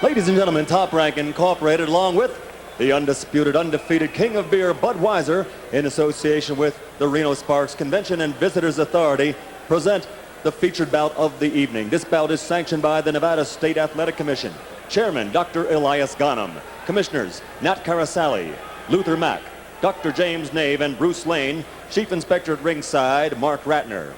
Ladies and gentlemen, Top Rank Incorporated, along with the undisputed, undefeated king of beer, Budweiser, in association with the Reno Sparks Convention and Visitors Authority, present the featured bout of the evening. This bout is sanctioned by the Nevada State Athletic Commission. Chairman, Dr. Elias Ghanem. Commissioners, Nat Carasali, Luther Mack, Dr. James Nave, and Bruce Lane. Chief Inspector at ringside, Mark Ratner.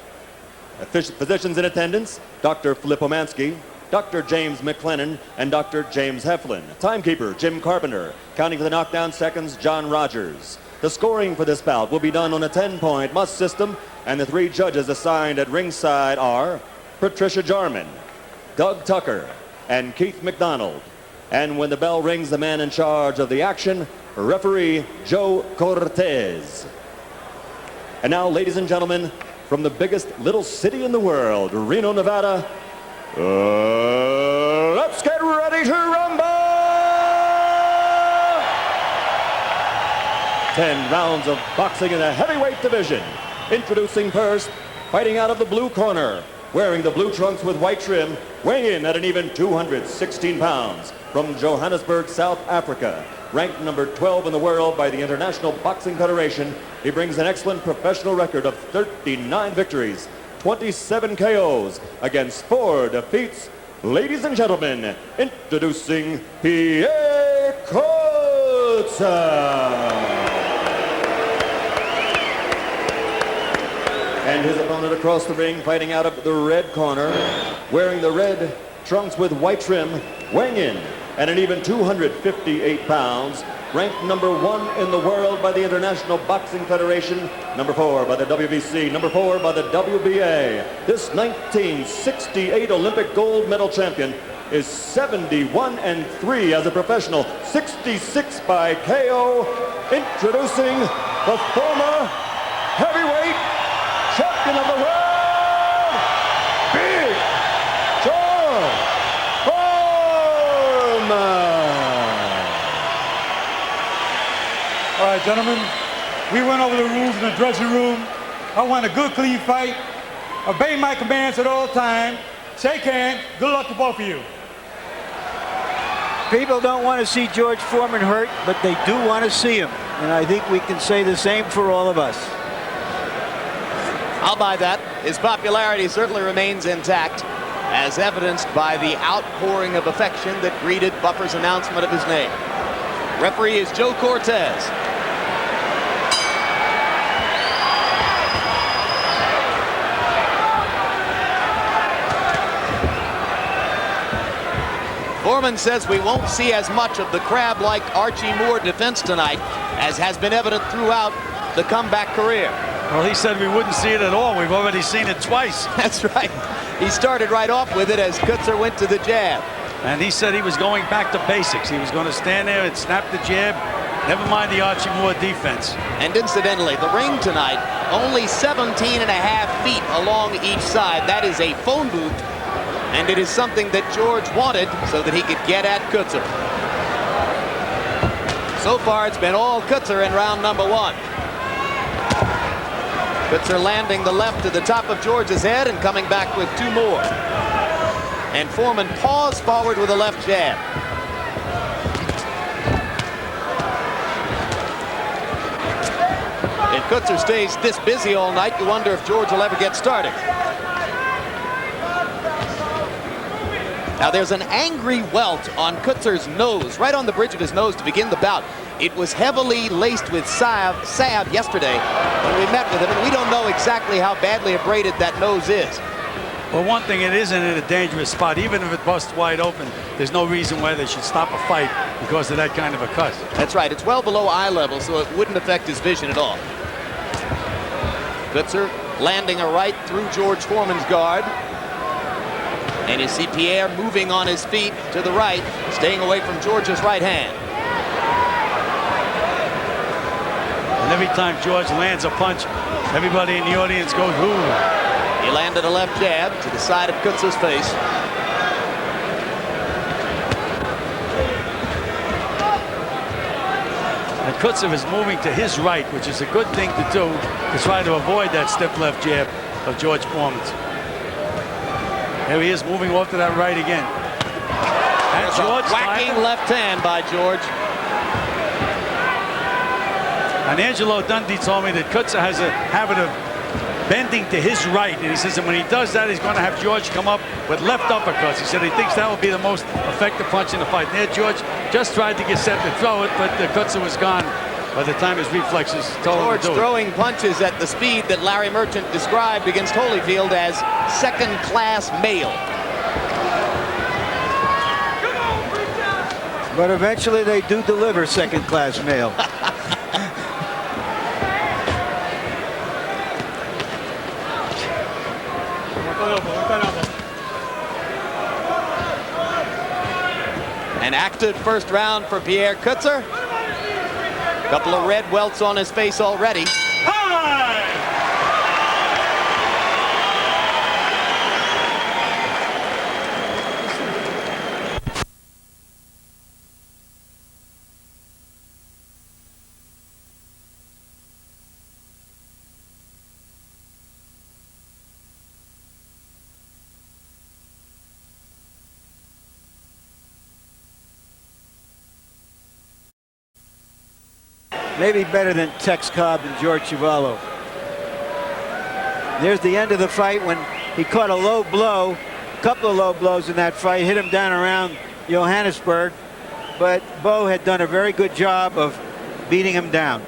Physicians in attendance, Dr. Philip Omansky, Dr. James McLennan, and Dr. James Heflin. Timekeeper, Jim Carpenter. Counting for the knockdown seconds, John Rogers. The scoring for this bout will be done on a 10-point must system, and the 3 judges assigned at ringside are Patricia Jarman, Doug Tucker, and Keith McDonald. And when the bell rings, the man in charge of the action, referee Joe Cortez. And now, ladies and gentlemen, from the biggest little city in the world, Reno, Nevada, let's get ready to rumble! 10 rounds of boxing in the heavyweight division. Introducing first, fighting out of the blue corner, wearing the blue trunks with white trim, weighing in at an even 216 pounds, from Johannesburg, South Africa. Ranked number 12 in the world by the International Boxing Federation, he brings an excellent professional record of 39 victories, 27 KOs against 4 defeats. Ladies and gentlemen, introducing Pierre COETZER. And his opponent across the ring, fighting out of the red corner, wearing the red trunks with white trim, weighing in at an even 258 pounds, ranked number 1 in the world by the International Boxing Federation, number 4 by the WBC, number 4 by the WBA. This 1968 Olympic gold medal champion is 71-3 as a professional, 66 by KO. Introducing the former heavyweight champion of the world, Big George Foreman. All right, gentlemen, we went over the rules in the dressing room. I want a good, clean fight. Obey my commands at all times. Shake hands. Good luck to both of you. People don't want to see George Foreman hurt, but they do want to see him. And I think we can say the same for all of us. I'll buy that. His popularity certainly remains intact, as evidenced by the outpouring of affection that greeted Buffer's announcement of his name. Referee is Joe Cortez. Foreman says we won't see as much of the crab-like Archie Moore defense tonight as has been evident throughout the comeback career. Well, he said we wouldn't see it at all. We've already seen it twice. That's right. He started right off with it as COETZER went to the jab. And he said he was going back to basics. He was going to stand there and snap the jab. Never mind the Archie Moore defense. And incidentally, the ring tonight, only 17.5 feet along each side. That is a phone booth. And it is something that George wanted so that he could get at COETZER. So far, it's been all COETZER in round number 1. COETZER landing the left to the top of George's head and coming back with 2 more. And Foreman paused forward with a left jab. If COETZER stays this busy all night, you wonder if George will ever get started. Now there's an angry welt on COETZER's nose, right on the bridge of his nose to begin the bout. It was heavily laced with salve yesterday when we met with him, and we don't know exactly how badly abraded that nose is. Well, one thing, it isn't in a dangerous spot. Even if it busts wide open, there's no reason why they should stop a fight because of that kind of a cut. That's right. It's well below eye level, so it wouldn't affect his vision at all. COETZER landing a right through George Foreman's guard. And you see Pierre moving on his feet to the right, staying away from George's right hand. And every time George lands a punch, everybody in the audience goes, ooh. He landed a left jab to the side of COETZER's face. And COETZER is moving to his right, which is a good thing to do to try to avoid that stiff left jab of George Foreman's. There he is moving off to that right again. And There's a George whacking climbing. left hand by George. And Angelo Dundee told me that Coetzer has a habit of bending to his right, and he says that when he does that, he's going to have George come up with left uppercuts. He said he thinks that will be the most effective punch in the fight. And there, George just tried to get set to throw it, but Coetzer was gone by the time his reflexes told him George to do it. throwing punches at the speed that Larry Merchant described against Holyfield as second-class male. But eventually they do deliver second-class mail. An active first round for Pierre Coetzer. Couple of red welts on his face already. Maybe better than Tex Cobb and George Chuvalo. There's the end of the fight when he caught a low blow, a couple of low blows in that fight, hit him down around Johannesburg, but Bo had done a very good job of beating him down.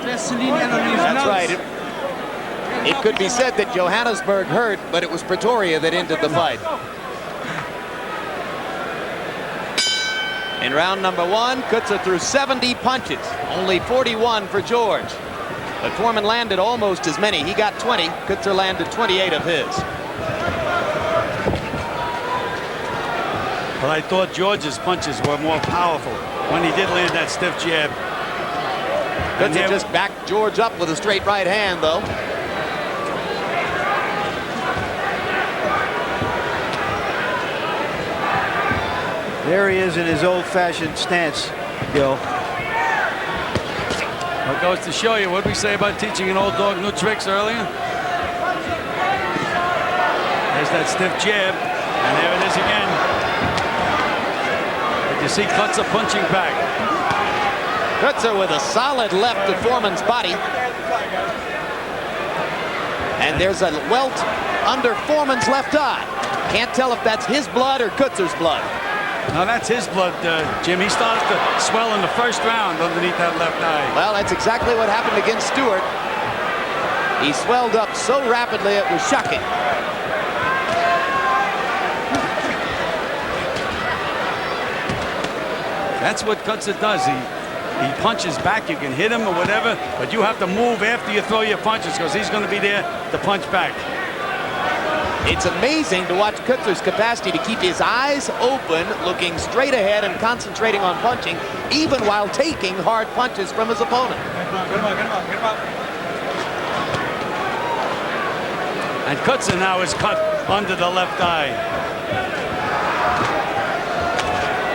That's right. It could be said that Johannesburg hurt, but it was Pretoria that ended the fight. In round number one, Coetzer threw 70 punches, only 41 for George. But Foreman landed almost as many. He got 20. Coetzer landed 28 of his. But I thought George's punches were more powerful when he did land that stiff jab. Coetzer just backed George up with a straight right hand, though. There he is in his old-fashioned stance, Gil. Well, it goes to show you what we say about teaching an old dog new tricks earlier. There's that stiff jab, and there it is again. But you see Coetzer punching back. Coetzer with a solid left to Foreman's body. And there's a welt under Foreman's left eye. Can't tell if that's his blood or Coetzer's blood. Now that's his blood, Jim. He started to swell in the first round underneath that left eye. Well, that's exactly what happened against Stewart. He swelled up so rapidly it was shocking. That's what Coetzer does. He punches back. You can hit him or whatever, but you have to move after you throw your punches because he's going to be there to punch back. It's amazing to watch Coetzer's capacity to keep his eyes open, looking straight ahead and concentrating on punching, even while taking hard punches from his opponent. And Coetzer now is cut under the left eye.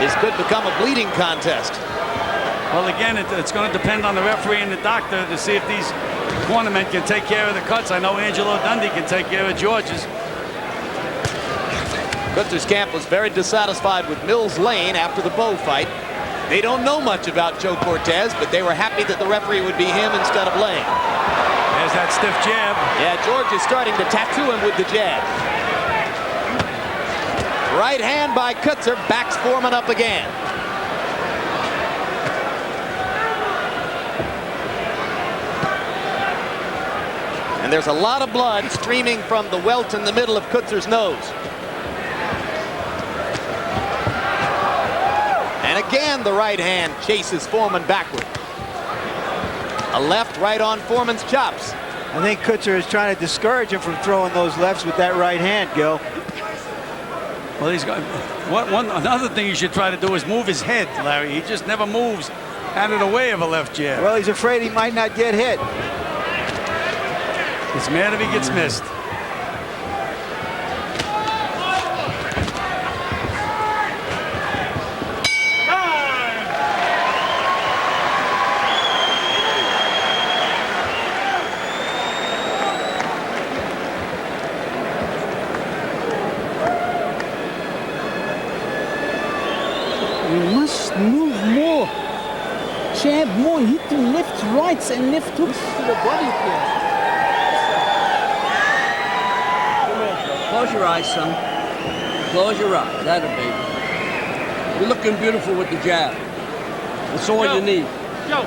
This could become a bleeding contest. Well, again, it's going to depend on the referee and the doctor to see if these cornermen can take care of the cuts. I know Angelo Dundee can take care of George's. Coetzer's camp was very dissatisfied with Mills Lane after the Bow fight. They don't know much about Joe Cortez, but they were happy that the referee would be him instead of Lane. There's that stiff jab. Yeah, George is starting to tattoo him with the jab. Right hand by Coetzer backs Foreman up again. And there's a lot of blood streaming from the welt in the middle of Coetzer's nose. And again, the right hand chases Foreman backward. A left right on Foreman's chops. I think Coetzer is trying to discourage him from throwing those lefts with that right hand, Gil. Well, he's got another thing you should try to do is move his head, Larry. He just never moves out of the way of a left jab. Well, he's afraid he might not get hit. It's mad if he gets missed. move more. Jab more, hit the left rights and left hooks to the body here. Close your eyes, son. Close your eyes. That a baby. You're looking beautiful with the jab. That's all you need. Joe,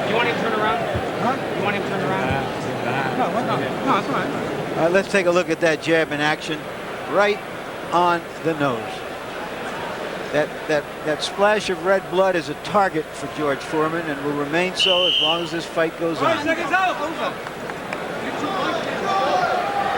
you want him to turn around? Huh? You want him to turn around? No, no, it's all right. Let's take a look at that jab in action, right on the nose. That splash of red blood is a target for George Foreman and will remain so as long as this fight goes on. 5 seconds out.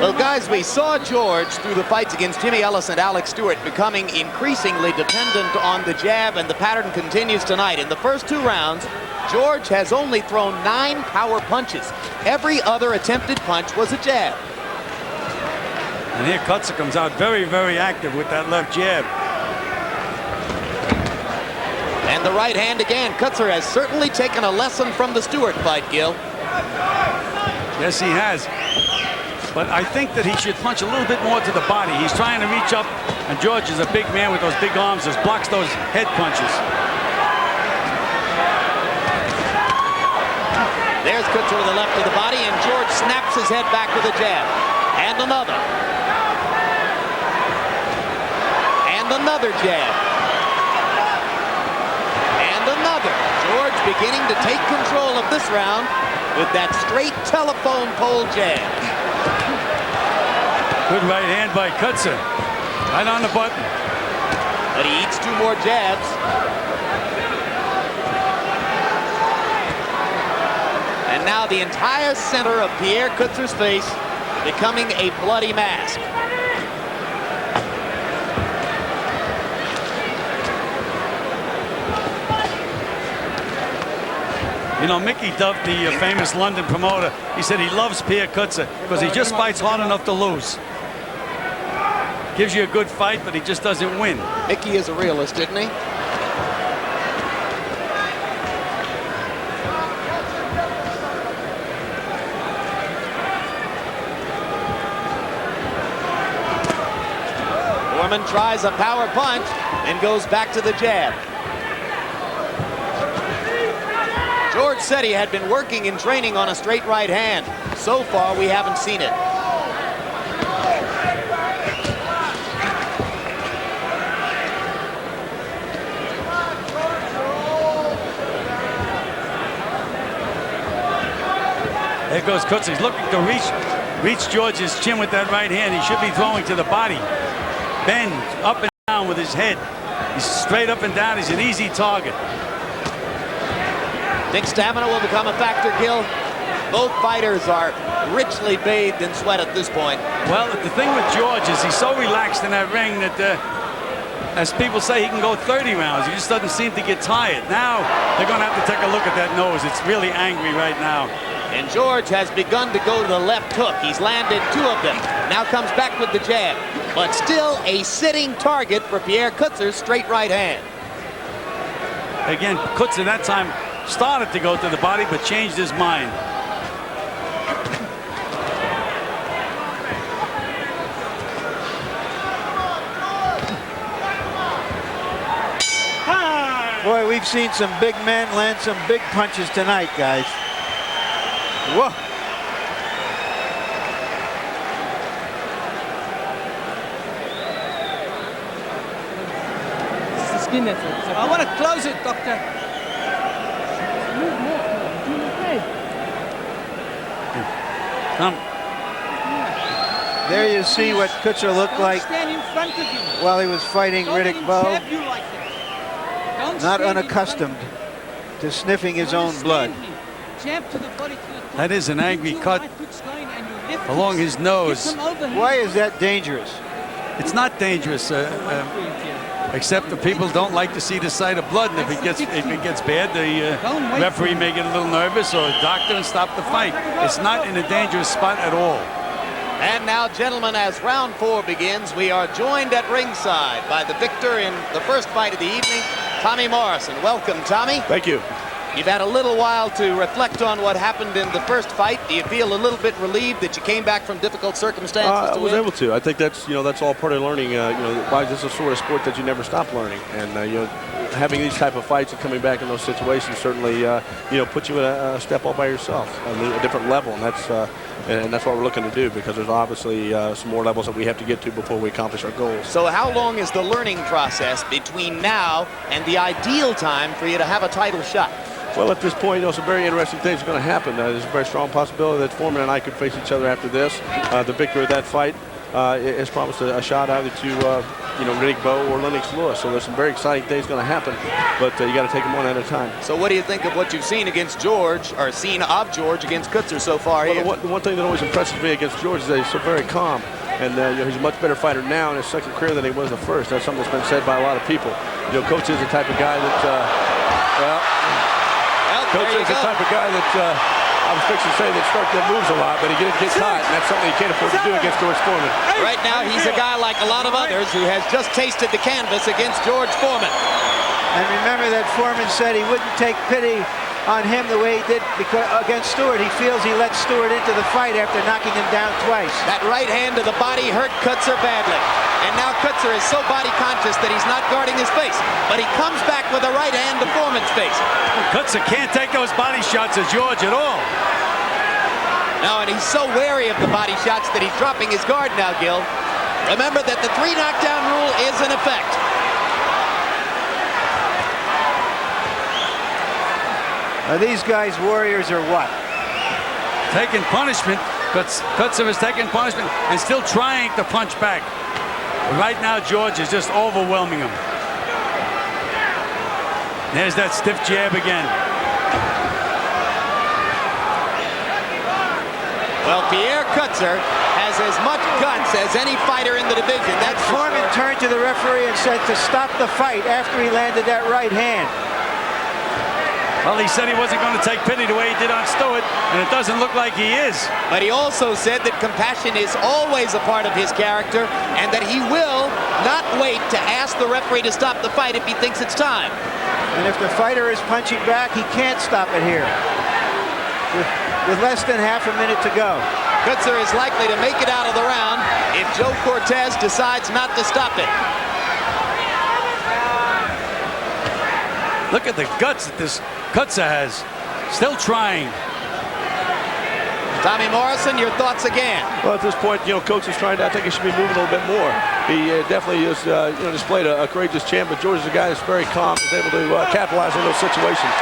Well, guys, we saw George through the fights against Jimmy Ellis and Alex Stewart becoming increasingly dependent on the jab, and the pattern continues tonight. In the first 2 rounds, George has only thrown 9 power punches. Every other attempted punch was a jab. And here Coetzer comes out very, very active with that left jab. And the right hand again. Coetzer has certainly taken a lesson from the Stewart fight, Gil. Yes, he has. But I think that he should punch a little bit more to the body. He's trying to reach up, and George is a big man with those big arms, just blocks those head punches. There's Coetzer with the left to the body, and George snaps his head back with a jab. And another. And another jab. And another. George beginning to take control of this round with that straight telephone pole jab. Good right hand by Coetzer. Right on the button. But he eats 2 more jabs. And now the entire center of Pierre Coetzer's face becoming a bloody mask. You know, Mickey Duff, the famous London promoter, he said he loves Pierre Coetzer because he just fights hard enough to lose. Gives you a good fight, but he just doesn't win. Mickey is a realist, isn't he? Foreman tries a power punch and goes back to the jab. George said he had been working in training on a straight right hand. So far, we haven't seen it. There goes Coetzer. He's looking to reach George's chin with that right hand. He should be throwing to the body. Bend up and down with his head. He's straight up and down. He's an easy target. Think stamina will become a factor, Gil? Both fighters are richly bathed in sweat at this point. Well, the thing with George is he's so relaxed in that ring that, as people say, he can go 30 rounds. He just doesn't seem to get tired. Now, they're going to have to take a look at that nose. It's really angry right now. And George has begun to go to the left hook. He's landed 2 of them. Now comes back with the jab. But still a sitting target for Pierre Coetzer's straight right hand. Again, Coetzer that time started to go to the body, but changed his mind. Boy, we've seen some big men land some big punches tonight, guys. Whoa. It's the skin that's it. I want to close it, doctor. Move more. Do you okay? There you see what Coetzer looked like Stand in front of him. while he was fighting Don't let Riddick him Bowe. jab you like that. Don't Not stand in unaccustomed front to sniffing his of him. own blood. Stand him. Jab to the body, to the top. That is an angry Keep your cut right hooks going and your left along hooks. his nose. Get some overhand. Why is that dangerous? It's not dangerous, except the people don't like to see the sight of blood. And if it gets bad, the referee may get a little nervous, or a doctor, and stop the fight. It's not in a dangerous spot at all. And now, gentlemen, as round 4 begins, we are joined at ringside by the victor in the first fight of the evening, Tommy Morrison. Welcome, Tommy. Thank you. You've had a little while to reflect on what happened in the first fight. Do you feel a little bit relieved that you came back from difficult circumstances I to was win? able to. I think that's, that's all part of learning. Why this is a sort of sport that you never stop learning. And, having these type of fights and coming back in those situations certainly, puts you in a step all by yourself, a different level. And that's what we're looking to do, because there's obviously some more levels that we have to get to before we accomplish our goals. So how long is the learning process between now and the ideal time for you to have a title shot? Well, at this point, some very interesting things are going to happen. There's a very strong possibility that Foreman and I could face each other after this. The victor of that fight has promised a shot either to, Riddick Bowe or Lennox Lewis. So there's some very exciting things going to happen, but you got to take them one at a time. So what do you think of what you've seen against George, or seen of George against Coetzer so far? Well, the one thing that always impresses me against George is that he's so very calm. And he's a much better fighter now in his second career than he was the first. That's something that's been said by a lot of people. Coach is the type of guy that, Coach is the type of guy that I was fixing to say that that moves a lot, but he didn't get caught, and that's something he can't afford to do against George Foreman. Right now, he's a guy like a lot of others who has just tasted the canvas against George Foreman. And remember that Foreman said he wouldn't take pity on him the way he did against Stewart. He feels he let Stewart into the fight after knocking him down twice. That right hand to the body hurt Coetzer badly. And now Coetzer is so body conscious that he's not guarding his face. But he comes back with a right hand to Foreman's face. Coetzer can't take those body shots of George at all. No, and he's so wary of the body shots that he's dropping his guard now, Gil. Remember that the 3 knockdown rule is in effect. Are these guys warriors or what? Taking punishment. Coetzer is taking punishment and still trying to punch back. But right now, George is just overwhelming him. There's that stiff jab again. Well, Pierre Coetzer has as much guts as any fighter in the division. That's Foreman turned to the referee and said to stop the fight after he landed that right hand. Well, he said he wasn't going to take pity the way he did on Stewart, and it doesn't look like he is. But he also said that compassion is always a part of his character, and that he will not wait to ask the referee to stop the fight if he thinks it's time. And if the fighter is punching back, he can't stop it here. With less than half a minute to go. Coetzer is likely to make it out of the round if Joe Cortez decides not to stop it. Look at the guts that this Coetzer has. Still trying. Tommy Morrison, your thoughts again? Well, at this point, Coach is trying to, I think he should be moving a little bit more. He definitely has, displayed a courageous champ, but George is a guy that's very calm, is able to capitalize on those situations.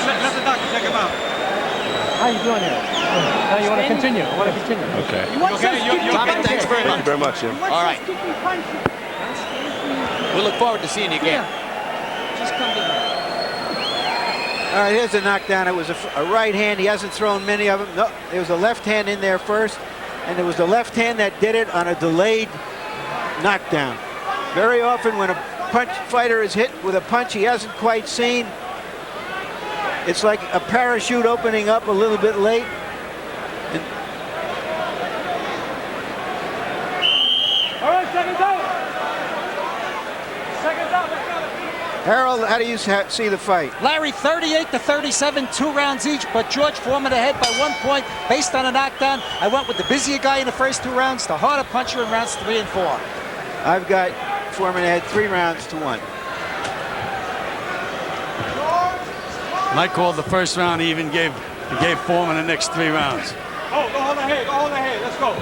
Let the doctor check him out. How you doing here? Now you want to continue? I want to continue. Okay. Tommy, thanks very much. Thank you very much, Jim. All right. We look forward to seeing you again. Just come down. All right, here's a knockdown. It was a right hand. He hasn't thrown many of them. No, there was a left hand in there first, and it was the left hand that did it on a delayed knockdown. Very often when a fighter is hit with a punch he hasn't quite seen, it's like a parachute opening up a little bit late. All right, seconds out. Seconds out. Harold, how do you see the fight? Larry, 38-37, 2 rounds each, but George Foreman ahead by 1 point based on a knockdown. I went with the busier guy in the first 2 rounds, the harder puncher in rounds 3 and 4. I've got Foreman ahead 3 rounds to 1. I called the first round. He even gave Foreman the next 3 rounds. Oh, go hold the head. Go hold the head. Let's go.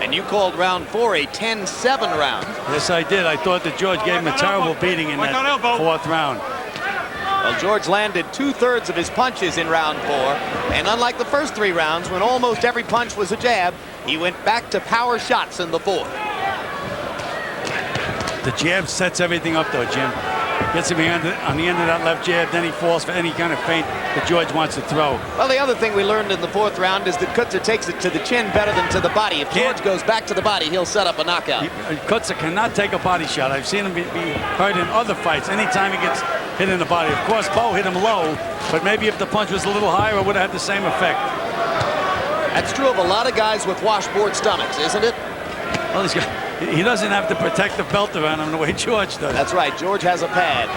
And you called round 4 a 10-7 round. Yes, I did. I thought that George gave him a terrible beating in that 4th round. Well, George landed 2/3 of his punches in round 4. And unlike the first 3 rounds, when almost every punch was a jab, he went back to power shots in the 4th. The jab sets everything up, though, Jim. Gets him on the end of that left jab, then he falls for any kind of feint that George wants to throw. Well, the other thing we learned in the 4th round is that Coetzer takes it to the chin better than to the body. If George goes back to the body, he'll set up a knockout. Coetzer cannot take a body shot. I've seen him be hurt in other fights. Anytime he gets hit in the body. Of course, Bowe hit him low, but maybe if the punch was a little higher, it would have had the same effect. That's true of a lot of guys with washboard stomachs, isn't it? Well, he doesn't have to protect the belt around him the way George does. That's right. George has a pad.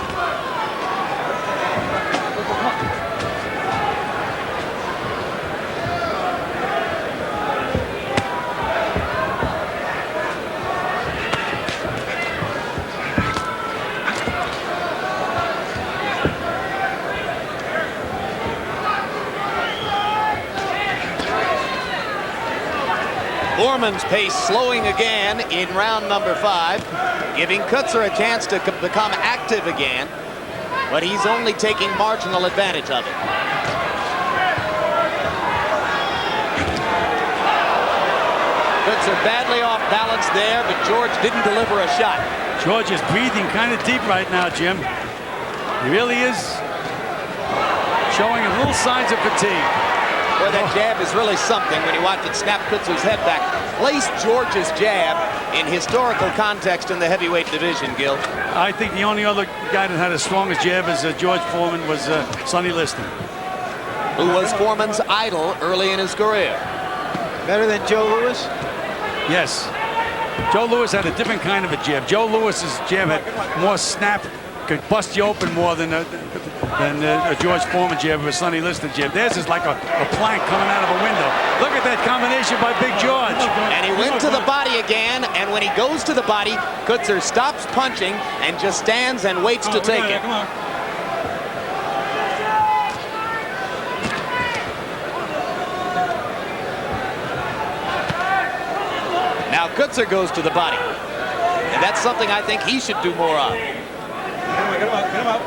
Foreman's pace slowing again in round number 5, giving Coetzer a chance to become active again, but he's only taking marginal advantage of it. Coetzer badly off balance there, but George didn't deliver a shot. George is breathing kind of deep right now, Jim. He really is showing little signs of fatigue. Boy, that jab is really something when you watch it snap Kuetzer's head back. Place George's jab in historical context in the heavyweight division, Gil. I think the only other guy that had as strong as jab as George Foreman was Sonny Liston, who was Foreman's idol early in his career. Better than Joe Louis? Yes. Joe Louis had a different kind of a jab. Joe Louis's jab had more snap, could bust you open more than a George Foreman jab or a Sonny Liston jab. Theirs is like a plank coming out of a window. Look at that combination by Big George. And he went to the body again, and when he goes to the body, Coetzer stops punching and just stands and waits to take it. Come on. Now Coetzer goes to the body. And that's something I think he should do more of. Get him out.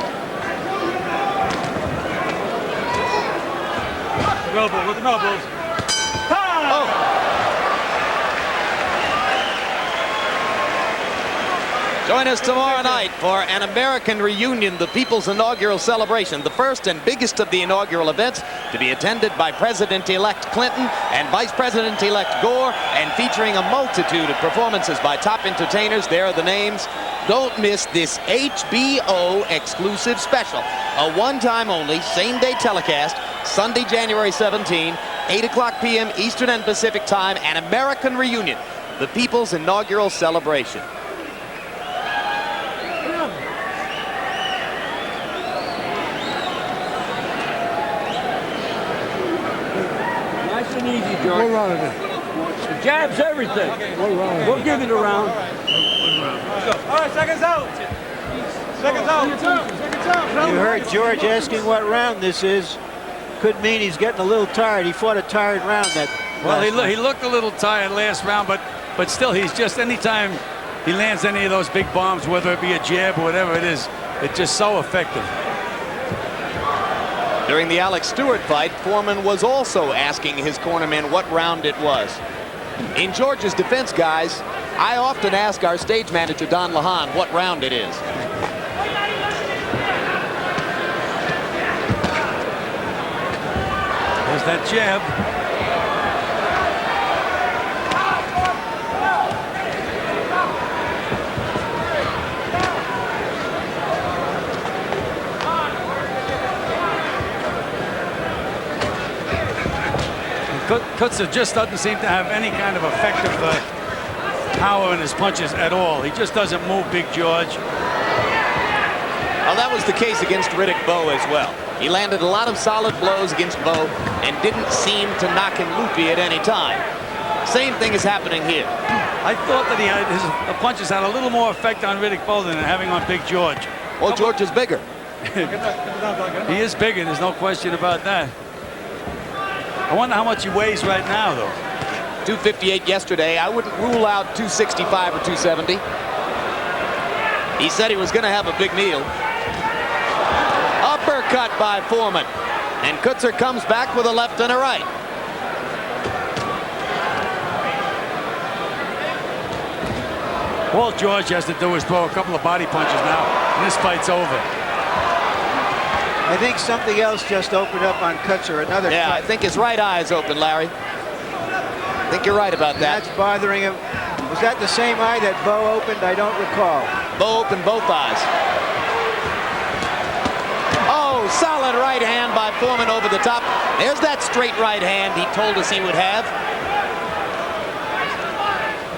Elbow, with the elbows. Join us tomorrow night for an American reunion, the People's Inaugural Celebration, the first and biggest of the inaugural events, to be attended by President-elect Clinton and Vice President-elect Gore, and featuring a multitude of performances by top entertainers. There are the names. Don't miss this HBO exclusive special, a one-time only, same-day telecast, Sunday, January 17, 8 o'clock p.m. Eastern and Pacific time, an American reunion, the People's Inaugural Celebration. Nice and easy, George. The jab's everything. We'll give it a round. All right, seconds out. Seconds out. You heard George asking what round this is. Could mean he's getting a little tired. He fought a tired round that. Well, he looked a little tired last round, but still, he's just, anytime he lands any of those big bombs, whether it be a jab or whatever it is, it's just so effective. During the Alex Stewart fight, Foreman was also asking his cornerman what round it was. In George's defense, guys, I often ask our stage manager, Don Lahan, what round it is. There's that jab. Coetzer just doesn't seem to have any kind of effective power in his punches at all. He just doesn't move Big George. Well, that was the case against Riddick Bowe as well. He landed a lot of solid blows against Bowe and didn't seem to knock him loopy at any time. Same thing is happening here. I thought that his punches had a little more effect on Riddick Bowe than having on Big George. Well, George is bigger. He is bigger, there's no question about that. I wonder how much he weighs right now, though. 258 yesterday. I wouldn't rule out 265 or 270. He said he was going to have a big meal. Uppercut by Foreman. And Coetzer comes back with a left and a right. All George has to do is throw a couple of body punches now, and this fight's over. I think something else just opened up on Coetzer. Another. Yeah, cut. I think his right eye is open, Larry. I think you're right about that. That's bothering him. Was that the same eye that Bowe opened? I don't recall. Bowe opened both eyes. Oh, Solid right hand by Foreman over the top. There's that straight right hand he told us he would have.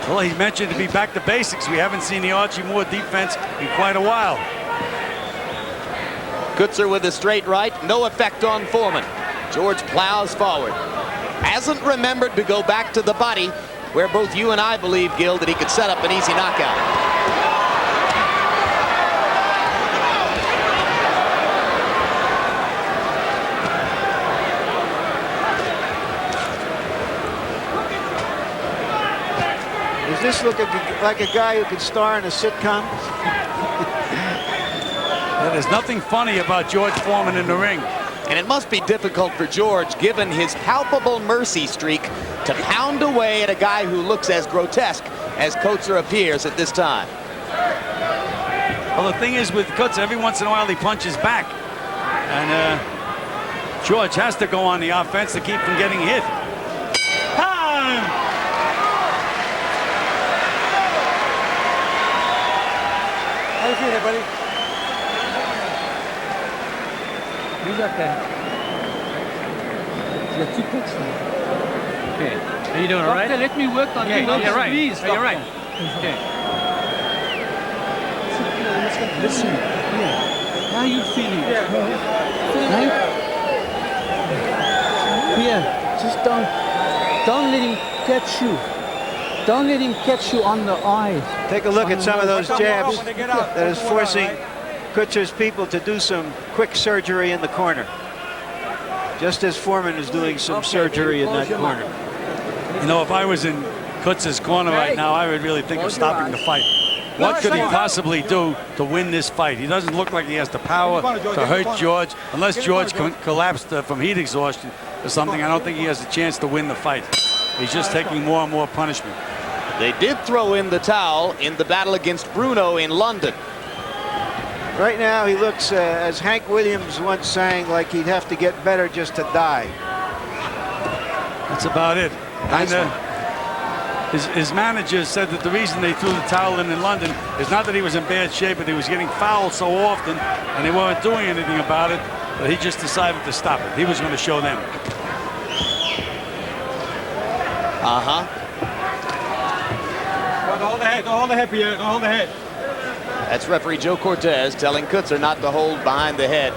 Well, he mentioned to be back to basics. We haven't seen the Archie Moore defense in quite a while. Coetzer with a straight right, no effect on Foreman. George plows forward. Hasn't remembered to go back to the body, where both you and I believe, Gil, that he could set up an easy knockout. Does this look like a guy who could star in a sitcom? Yeah, there's nothing funny about George Foreman in the ring. And it must be difficult for George, given his palpable mercy streak, to pound away at a guy who looks as grotesque as Coetzer appears at this time. Well, the thing is with Coetzer, every once in a while he punches back. And George has to go on the offense to keep from getting hit. Time! How you feeling, buddy? You got that. You got 2 picks now. Okay. Are you doing all right? Let me work on it. Yeah, right. Please, you're right. Okay. Listen. Yeah. How are you feeling? Right? Yeah. Just don't let him catch you. Don't let him catch you on the eyes. Take a look at some of those jabs that is forcing Coetzer's people to do some quick surgery in the corner. Just as Foreman is doing some surgery in that corner. You know, if I was in Coetzer's corner right now, I would really think of stopping the fight. What could he possibly do to win this fight? He doesn't look like he has the power to hurt George. Unless George collapsed from heat exhaustion or something, I don't think he has a chance to win the fight. He's just taking more and more punishment. They did throw in the towel in the battle against Bruno in London. Right now he looks, as Hank Williams once sang, like he'd have to get better just to die. That's about it. Nice And his manager said that the reason they threw the towel in London is not that he was in bad shape, but he was getting fouled so often and they weren't doing anything about it, that he just decided to stop it. He was going to show them. Don't hold the head. Don't hold the head, Pierre. Don't hold the head. That's referee Joe Cortez telling Coetzer not to hold behind the head.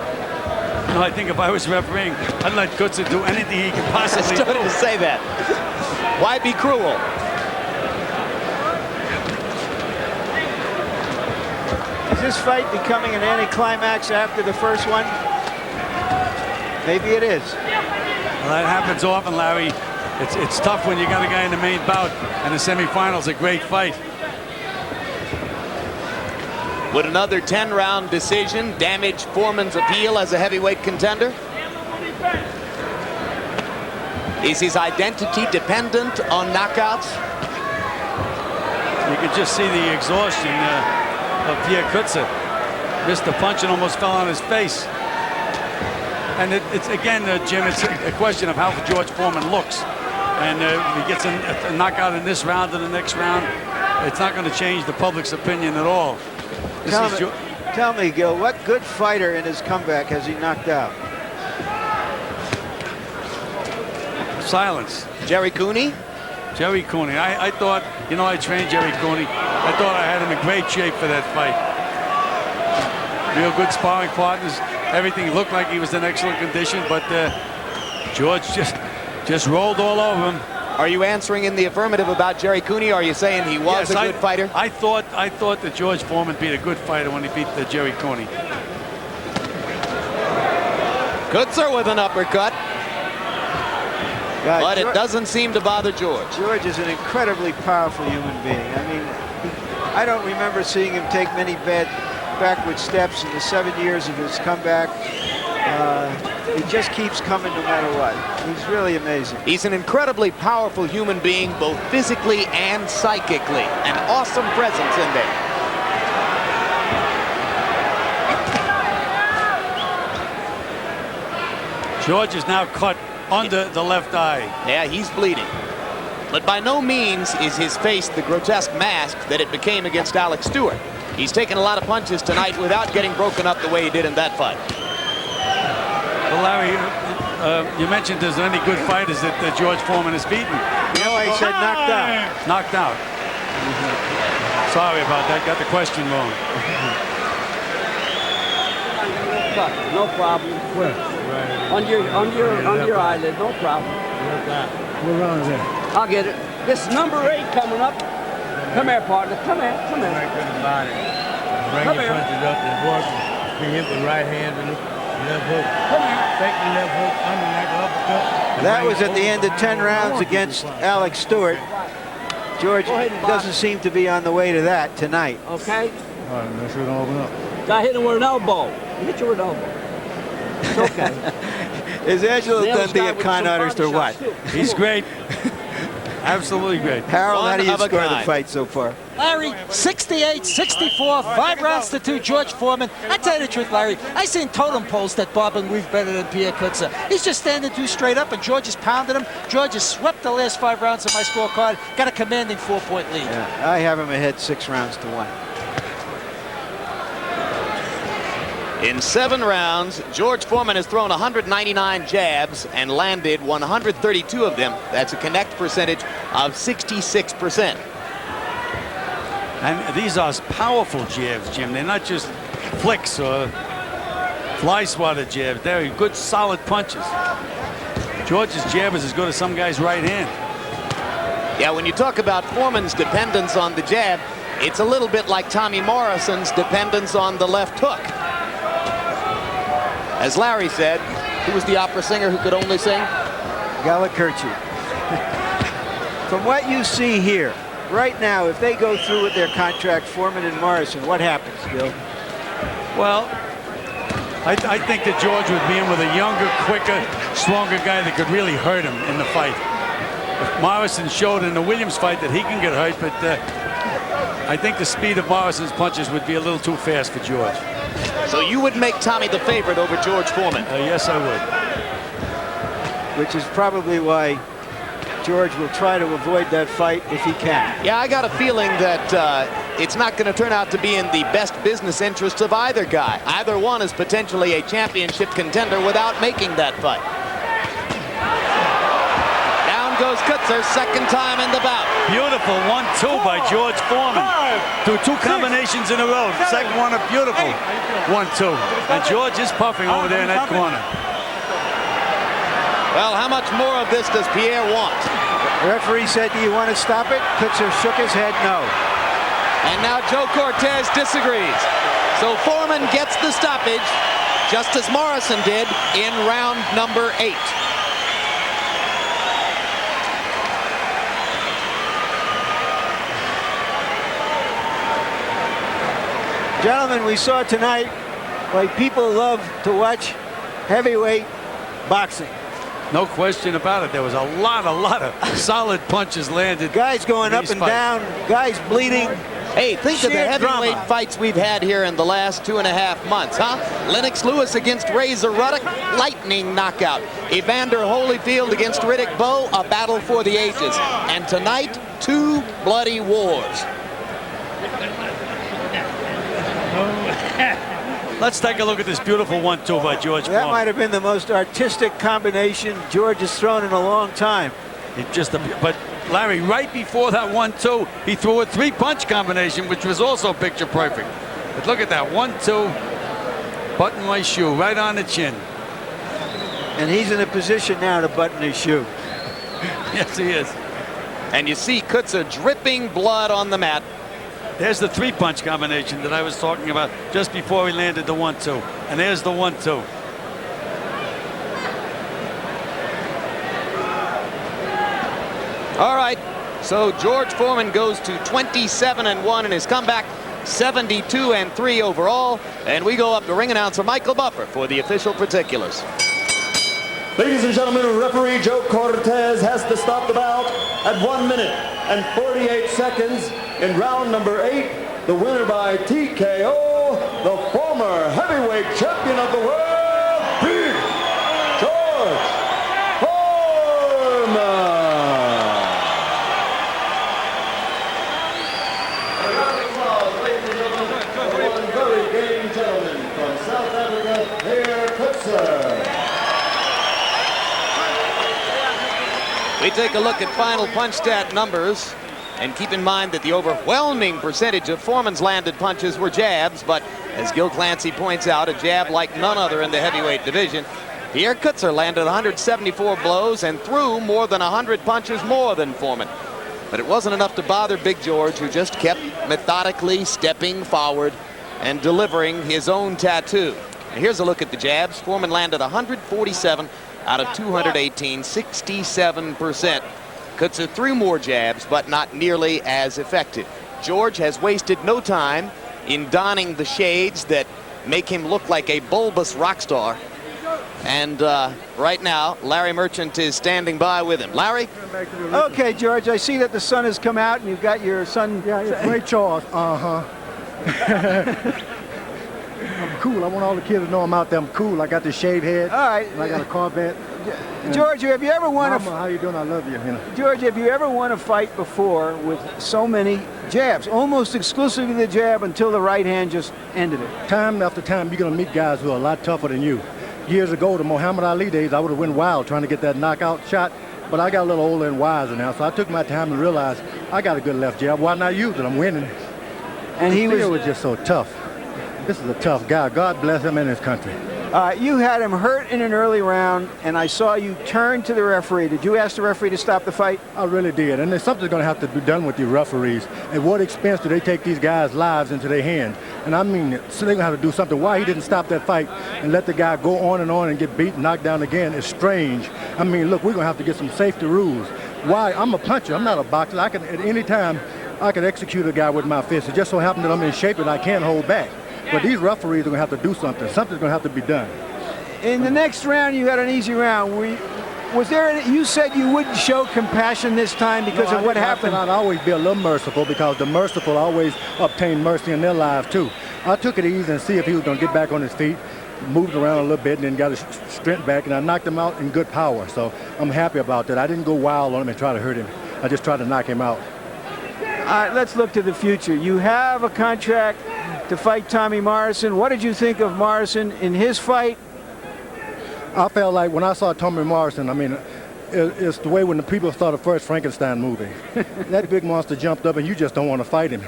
No, I think if I was refereeing, I'd let Coetzer do anything he could I possibly started do. to say that. Why be cruel? Is this fight becoming an anticlimax after the first one? Maybe it is. Well, that happens often, Larry. It's tough when you got a guy in the main bout and the semifinals a great fight. Would another 10-round decision damage Foreman's appeal as a heavyweight contender? Is his identity dependent on knockouts? You could just see the exhaustion of Pierre Coetzer. Missed the punch and almost fell on his face. And it's again, Jim, it's a question of how George Foreman looks. And if he gets a knockout in this round or the next round, it's not going to change the public's opinion at all. Tell me, Gil, what good fighter in his comeback has he knocked out? Silence. Jerry Cooney? Jerry Cooney. I thought, you know, I trained Jerry Cooney. I thought I had him in great shape for that fight. Real good sparring partners. Everything looked like he was in excellent condition, but George just rolled all over him. Are you answering in the affirmative about Jerry Cooney? Or are you saying he was a good fighter? I thought that George Foreman beat a good fighter when he beat Jerry Cooney. Coetzer with an uppercut. God, But it doesn't seem to bother George. George is an incredibly powerful human being. I mean, I don't remember seeing him take many backward steps in the 7 years of his comeback. He just keeps coming no matter what. He's really amazing. He's an incredibly powerful human being, both physically and psychically. An awesome presence in there. George is now cut under the left eye. Yeah, he's bleeding. But by no means is his face the grotesque mask that it became against Alex Stewart. He's taken a lot of punches tonight without getting broken up the way he did in that fight. Well, Larry, you mentioned there's any good fighters that George Foreman has beaten. No, I said knocked out. Knocked out. Sorry about that. Got the question wrong. No problem. Where? On your eyelid, no problem. What round is that? I'll get it. This is number 8 coming up. Come here, partner. Come here. Come here. Bring Come your here. punches up and work. Be hit with right hand and left hook. Come here. Take the left hook under like an uppercut. That was at the end of 10 rounds against Alex Stewart. George doesn't seem to be on the way to that tonight. Okay? All right, make sure it don't open up. Got hit him with an elbow. Hit you with an elbow. It's okay. Is Angelo The other Dundee guy a with con some artist body or what? shots, too. He's great. Absolutely great. Harold, how do you One of a score the kind. fight so far? Larry, 68-64, 5 rounds to 2, George Foreman. I tell you the truth, Larry, I seen totem poles that bob and weave better than Pierre Coetzer. He's just standing too straight up, and George is pounding him. George has swept the last 5 rounds of my scorecard, got a commanding 4-point lead. Yeah, I have him ahead 6 rounds to 1. In 7 rounds, George Foreman has thrown 199 jabs and landed 132 of them. That's a connect percentage of 66%. And these are powerful jabs, Jim. They're not just flicks or fly swatter jabs. They're good, solid punches. George's jab is as good as some guy's right hand. Yeah, when you talk about Foreman's dependence on the jab, it's a little bit like Tommy Morrison's dependence on the left hook. As Larry said, who was the opera singer who could only sing? Gallicurci. From what you see here, right now, if they go through with their contract, Foreman and Morrison, what happens, Gil? Well, I think that George would be in with a younger, quicker, stronger guy that could really hurt him in the fight. Morrison showed in the Williams fight that he can get hurt, but I think the speed of Morrison's punches would be a little too fast for George. So you would make Tommy the favorite over George Foreman? Yes, I would. Which is probably why George will try to avoid that fight if he can. Yeah, I got a feeling that it's not going to turn out to be in the best business interests of either guy. Either one is potentially a championship contender without making that fight. Down goes Coetzer, second time in the bout. Beautiful 1-2 by George Foreman. Through 2 combinations in a row. Second one a beautiful 1-2. And George is puffing over there in that corner. Well, how much more of this does Pierre want? The referee said, do you want to stop it? Coetzer shook his head no. And now Joe Cortez disagrees. So Foreman gets the stoppage, just as Morrison did in round number 8. Gentlemen, we saw tonight why people love to watch heavyweight boxing. No question about it. There was a lot of solid punches landed. Guys going up These and fights. down, guys bleeding. Hey, think of the Sheer heavyweight drama. fights we've had here in the last 2.5 months, huh? Lennox Lewis against Razor Ruddock, lightning knockout. Evander Holyfield against Riddick Bowe, a battle for the ages. And tonight, 2 bloody wars. Let's take a look at this beautiful 1-2 by George That Foreman. might have been the most artistic combination George has thrown in a long time. But Larry, right before that 1-2, he threw a 3-punch combination, which was also picture perfect. But look at that 1-2, button my shoe right on the chin. And he's in a position now to button his shoe. Yes, he is. And you see Coetzer dripping blood on the mat. There's the 3-punch combination that I was talking about just before he landed the 1-2. And there's the 1-2. All right, so George Foreman goes to 27-1 in his comeback, 72-3 overall. And we go up to ring announcer Michael Buffer for the official particulars. Ladies and gentlemen, referee Joe Cortez has to stop the bout at 1 minute and 48 seconds in round number 8. The winner by TKO, the former heavyweight champion of the world, Big George Foreman. One very game gentleman from South Africa, Pierre Coetzer. We take a look at final punch stat numbers. And keep in mind that the overwhelming percentage of Foreman's landed punches were jabs, but as Gil Clancy points out, a jab like none other in the heavyweight division. Pierre Coetzer landed 174 blows and threw more than 100 punches more than Foreman. But it wasn't enough to bother Big George, who just kept methodically stepping forward and delivering his own tattoo. And here's a look at the jabs. Foreman landed 147 out of 218, 67%. Coetzer threw more jabs, but not nearly as effective. George has wasted no time in donning the shades that make him look like a bulbous rock star. And right now, Larry Merchant is standing by with him. Larry? Okay, George, I see that the sun has come out and you've got your son. Yeah, Ray Charles. I'm cool. I want all the kids to know I'm out there. I'm cool. I got this shaved head. All right. And I got a Corvette. George, have you ever won Mama, how you doing? I love you. George, have you ever won a fight before with so many jabs? Almost exclusively the jab until the right hand just ended it. Time after time, you're going to meet guys who are a lot tougher than you. Years ago, the Muhammad Ali days, I would have went wild trying to get that knockout shot, but I got a little older and wiser now, so I took my time and realized I got a good left jab. Why not use it? I'm winning. And he was just so tough. This is a tough guy. God bless him and his country. You had him hurt in an early round, and I saw you turn to the referee. Did you ask the referee to stop the fight? I really did, and there's something going to have to be done with the referees. At what expense do they take these guys' lives into their hands? And I mean, so they're going to have to do something. Why he didn't stop that fight and let the guy go on and get beat, knocked down again is strange. I mean, look, we're going to have to get some safety rules. Why? I'm a puncher. I'm not a boxer. I can, at any time, I can execute a guy with my fist. It just so happens that I'm in shape and I can't hold back. But these referees are going to have to do something. Something's going to have to be done. In the next round, you had an easy round. Was there any, you said you wouldn't show compassion this time because of what happened? I'd always be a little merciful because the merciful always obtain mercy in their lives, too. I took it easy and see if he was going to get back on his feet, moved around a little bit, and then got his strength back, and I knocked him out in good power. So I'm happy about that. I didn't go wild on him and try to hurt him. I just tried to knock him out. All right, let's look to the future. You have a contract to fight Tommy Morrison. What did you think of Morrison in his fight? I felt like when I saw Tommy Morrison, I mean, it's the way when the people saw the first Frankenstein movie. That big monster jumped up and you just don't want to fight him.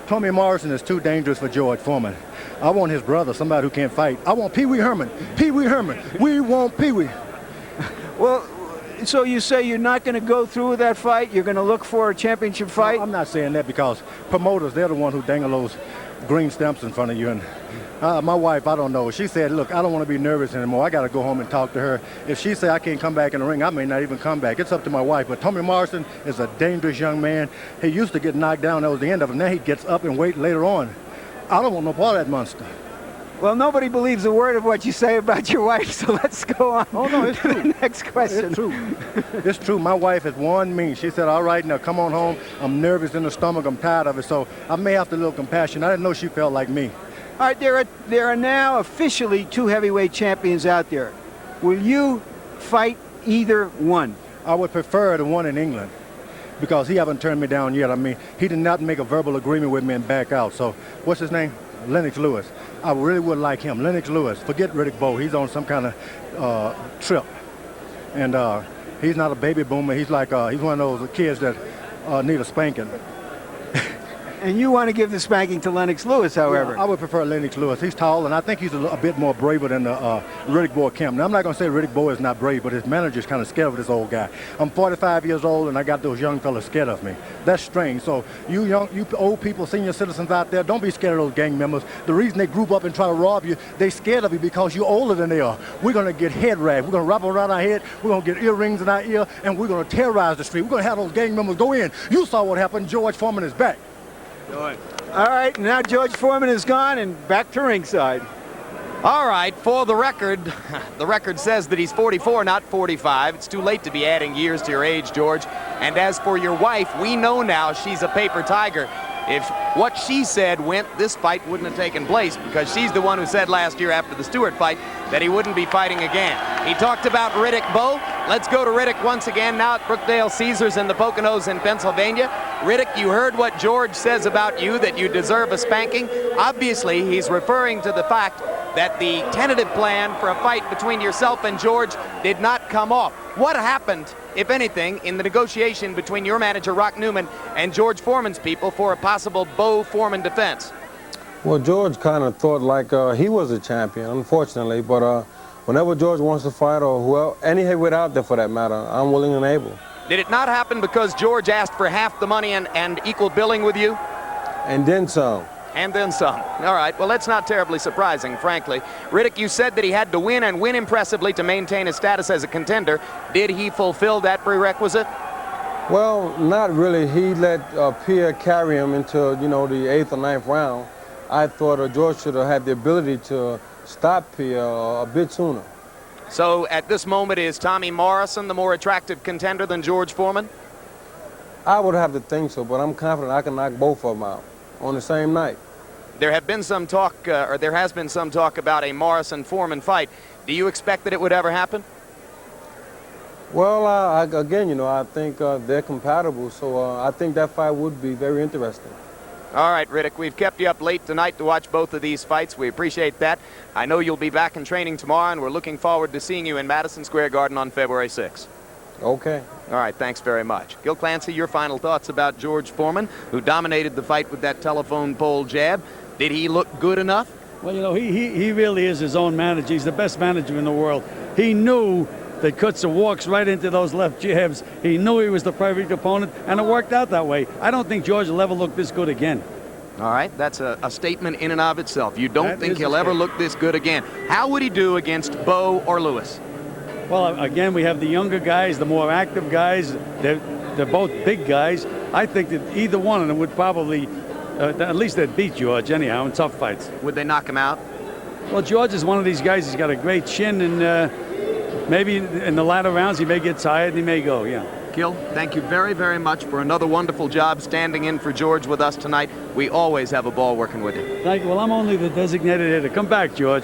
Tommy Morrison is too dangerous for George Foreman. I want his brother, somebody who can't fight. I want Pee Wee Herman. Pee Wee Herman. We want Pee Wee. Well, so you say you're not going to go through with that fight? You're going to look for a championship fight? No, I'm not saying that because promoters, they're the one who dangle those green stamps in front of you. And my wife, I don't know. She said, look, I don't want to be nervous anymore. I got to go home and talk to her. If she say I can't come back in the ring, I may not even come back. It's up to my wife. But Tommy Morrison is a dangerous young man. He used to get knocked down. That was the end of it. Now he gets up and wait later on. I don't want no part of that monster. Well, nobody believes a word of what you say about your wife, so let's go on. Oh, no, it's true. Next question. It's true. It's true. My wife has warned me. She said, all right, now come on home. I'm nervous in the stomach. I'm tired of it. So I may have to little compassion. I didn't know she felt like me. All right, there are now officially 2 heavyweight champions out there. Will you fight either one? I would prefer the one in England because he haven't turned me down yet. I mean, he did not make a verbal agreement with me and back out. So what's his name? Lennox Lewis. I really would like him. Lennox Lewis. Forget Riddick Bowe. He's on some kind of trip. And he's not a baby boomer. He's like he's one of those kids that need a spanking. And you want to give the spanking to Lennox Lewis, however. Yeah, I would prefer Lennox Lewis. He's tall, and I think he's a bit more braver than Riddick Bowe Kemp. Now, I'm not going to say Riddick Bowe is not brave, but his manager's kind of scared of this old guy. I'm 45 years old, and I got those young fellas scared of me. That's strange. So you old people, senior citizens out there, don't be scared of those gang members. The reason they group up and try to rob you, they scared of you because you're older than they are. We're going to get head wrapped. We're going to wrap around our head. We're going to get earrings in our ear, and we're going to terrorize the street. We're going to have those gang members go in. You saw what happened. George Foreman is back. All right, now George Foreman is gone and back to ringside. All right, for the record says that he's 44, not 45. It's too late to be adding years to your age, George. And as for your wife, we know now she's a paper tiger. If what she said went, this fight wouldn't have taken place because she's the one who said last year after the Stewart fight that he wouldn't be fighting again. He talked about Riddick Bowe. Let's go to Riddick once again now at Brookdale Caesars in the Poconos in Pennsylvania. Riddick, you heard what George says about you, that you deserve a spanking. Obviously, he's referring to the fact that the tentative plan for a fight between yourself and George did not come off. What happened, if anything, in the negotiation between your manager, Rock Newman, and George Foreman's people for a possible Bo Foreman defense? Well, George kind of thought like he was a champion, unfortunately, but whenever George wants to fight, or whoever, any heavyweight out there for that matter, I'm willing and able. Did it not happen because George asked for half the money and equal billing with you? And then some. And then some. All right, well, that's not terribly surprising, frankly. Riddick, you said that he had to win and win impressively to maintain his status as a contender. Did he fulfill that prerequisite? Well, not really. He let Pierre carry him into, you know, the 8th or 9th round. I thought George should have had the ability to stop Pierre a bit sooner. So at this moment, is Tommy Morrison the more attractive contender than George Foreman? I would have to think so, but I'm confident I can knock both of them out on the same night. There have been some talk, or there has been some talk about a Morrison-Foreman fight. Do you expect that it would ever happen? Well, again, you know, I think they're compatible, so I think that fight would be very interesting. All right, Riddick, we've kept you up late tonight to watch both of these fights. We appreciate that. I know you'll be back in training tomorrow, and we're looking forward to seeing you in Madison Square Garden on February 6th. Okay. All right, thanks very much. Gil Clancy, your final thoughts about George Foreman, who dominated the fight with that telephone pole jab. Did he look good enough? Well, you know, he really is his own manager. He's the best manager in the world. He knew that Coetzer walks right into those left jabs. He knew he was the perfect opponent, and it worked out that way. I don't think George will ever look this good again. All right, that's a statement in and of itself. You don't That think is he'll a ever statement. look this good again. How would he do against Bo or Lewis? Well, again, we have the younger guys, the more active guys. They're both big guys. I think that either one of them would probably, at least they'd beat George anyhow in tough fights. Would they knock him out? Well, George is one of these guys. He's got a great chin, and maybe in the latter rounds he may get tired and he may go, yeah. Gil, thank you very, very much for another wonderful job standing in for George with us tonight. We always have a ball working with you. Thank you. Well, I'm only the designated hitter. Come back, George.